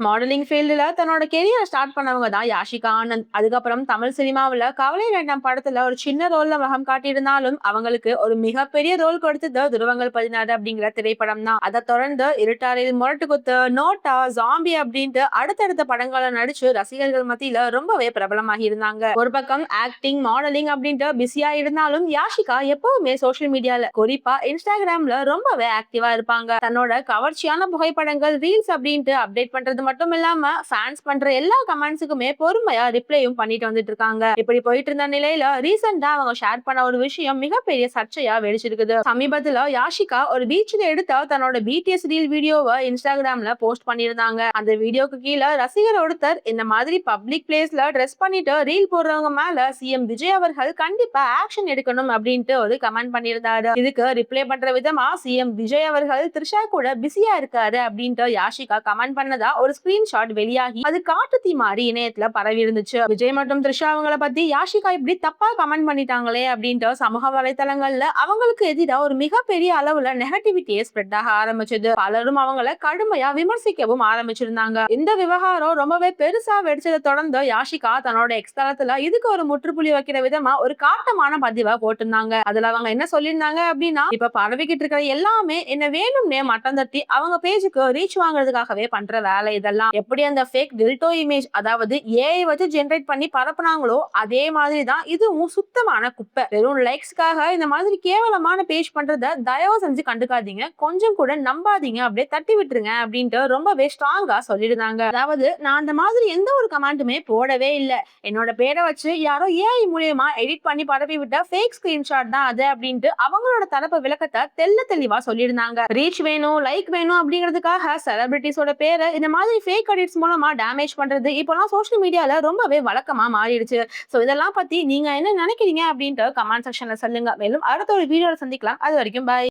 Modelling ஃபீல்டுல தன்னோட கெரியரை start பண்ணவங்க தான் யாஷிகா ஆனந்த். அதுக்கப்புறம் தமிழ் சினிமாவுல கவலை வேண்டாம் படத்துல ஒரு சின்ன ரோல்ல முகம் காட்டியிருந்தாலும் அவங்களுக்கு ஒரு மிகப்பெரிய ரோல் கொடுத்தது துருவங்கள் 16 அப்படிங்கிற திரைப்படம் தான். அதை தொடர்ந்து இருட்டாரில் முரட்டு குத்து, நோட்டா, ஜாம்பி அப்படின்ட்டு அடுத்தடுத்த படங்களை நடிச்சு ரசிகர்கள் மத்தியில ரொம்பவே பிரபலமாகி இருந்தாங்க. ஒரு பக்கம் ஆக்டிங், மாடலிங் அப்படின்ட்டு பிஸியா இருந்தாலும் யாஷிகா எப்பவுமே சோசியல் மீடியால குறிப்பா இன்ஸ்டாகிராம்ல ரொம்பவே ஆக்டிவா இருப்பாங்க. தன்னோட கவர்ச்சியான புகைப்படங்கள், ரீல்ஸ் அப்படின்ட்டு அப்டேட் பண்றது மட்டும் இல்லாம ஃபேன்ஸ் பண்ற எல்லா கமெண்ட்ஸுக்குமே பொறுமையா ரிப்ளையும் பண்ணிட்டு வந்துட்டு இருக்காங்க. இப்படி போயிட்டு இருந்த நிலையில ரீசெண்டா அவங்க ஷேர் பண்ண ஒரு விஷயம் மிகப்பெரிய சர்ச்சையா வெடிச்சிருக்குது. சமீபத்துல யாஷிகா ஒரு பீச்ல எடுத்த தன்னோட பிடிஎஸ் ரீல் வீடியோவை இன்ஸ்டாகிராம்ல போஸ்ட் பண்ணியிருந்தாங்க. அந்த வீடியோக்கு கீழே ரசிகர் ஒருத்தர், இந்த மாதிரி பப்ளிக் பிளேஸ்ல ட்ரெஸ் பண்ணிட்டு ரீல் போடுறவங்க மேல சிஎம் விஜய் அவர்கள் கண்டிப்பா ஆக்ஷன் எடுக்கணும் அப்படின்ட்டு ஒரு கமெண்ட் பண்ணியிருந்தாரு. இதுக்கு ரிப்ளை பண்ற விதமா சிஎம் விஜய் அவர்கள் த்ரிஷா கூட பிஸியா இருக்காரு அப்படின்ட்டு யாஷிகா கமெண்ட் பண்ணதா ஒரு ஸ்கிரீன்ஷாட் வெளியாகி அது காட்டு தீ மாதிரி இணையத்துல பரவி இருந்துச்சு. விஜய் மற்றும் த்ரிஷா அவங்கள பத்தி யாஷிகா இப்படி தப்பா கமெண்ட் பண்ணிட்டாங்களே அப்படின்ட்டு சமூக வலைதளங்கள்ல அவங்களுக்கு எதிராக ஒரு மிகப்பெரிய அளவுல நெகட்டிவிட்டியே ஸ்ப்ரெட் ஆக ஆரம்பிச்சது. பலரும் அவங்கள கடுமையா விமர்சிக்கவும் ஆரம்பிச்சிருந்தாங்க. இந்த விவகாரம் ரொம்பவே பெருசா வெடிச்சதை தொடர்ந்து யாஷிகா தன்னோட எக்ஸ் தளத்துல இதுக்கு ஒரு முற்றுப்புள்ளி வைக்கிற விதமா ஒரு காட்டமான பதிவை போட்டிருந்தாங்க. அதுல அவங்க என்ன சொல்லியிருந்தாங்க அப்படின்னா, இப்ப பரவிக்கிட்டு இருக்கிற எல்லாமே என்ன வேணும்னே மட்டம் தட்டி அவங்க பேஜுக்கு ரீச் வாங்குறதுக்காகவே பண்ற வேலை இதெல்லாம். எப்படி அந்த ஃபேக் டில்டோ இமேஜ், அதாவது ஏஐ வச்சு ஜெனரேட் பண்ணி பரப்புனாங்களோ அதே மாதிரி தான் இதுவும் சுத்தமான குப்பை. வெறும் லைக்ஸ்க்காக இந்த மாதிரி கேவலமான பேஜ் பண்றத தயவு செஞ்சு கண்டுக்காதீங்க, கொஞ்சம் கூட நம்பாதீங்க, அப்படியே தட்டி விட்டுருங்க அப்படின்ட்டு ரொம்பவே ஸ்ட்ராங்கா சொல்லியிருந்தாங்க. அதாவது, நான் அந்த மாதிரி எந்த ஒரு கமெண்ட்டுமே போடவே இல்லை, என்னோட பேரை வச்சு யாரோ ஏஐ மூலியமா எடிட் பண்ணி பரப்பி விட்ட ஃபேக் ஸ்கிரீன்ஷாட் தான் அது அப்படின்ட்டு அவங்களோட தரப்பு விளக்கத்தை தெளிவா சொல்லியிருந்தாங்க. ரீச் வேணும், லைக் வேணும் அப்படிங்கிறதுக்காக செலிபிரிட்டிஸோட பேரை இந்த மாதிரி ஃபேக் எடிட்ஸ் மூலமா டேமேஜ் பண்றது இப்போலாம் சோஷியல் மீடியால ரொம்பவே வழக்கமா மாறிடுச்சு. சோ இதெல்லாம் பத்தி நீங்க என்ன நினைக்கிறீங்க அப்படின்ட்டு கமெண்ட் செக்ஷன்ல சொல்லுங்க. மேலும் அடுத்த ஒரு வீடியோல சந்திக்கலாம். அது வரைக்கும் பாய்.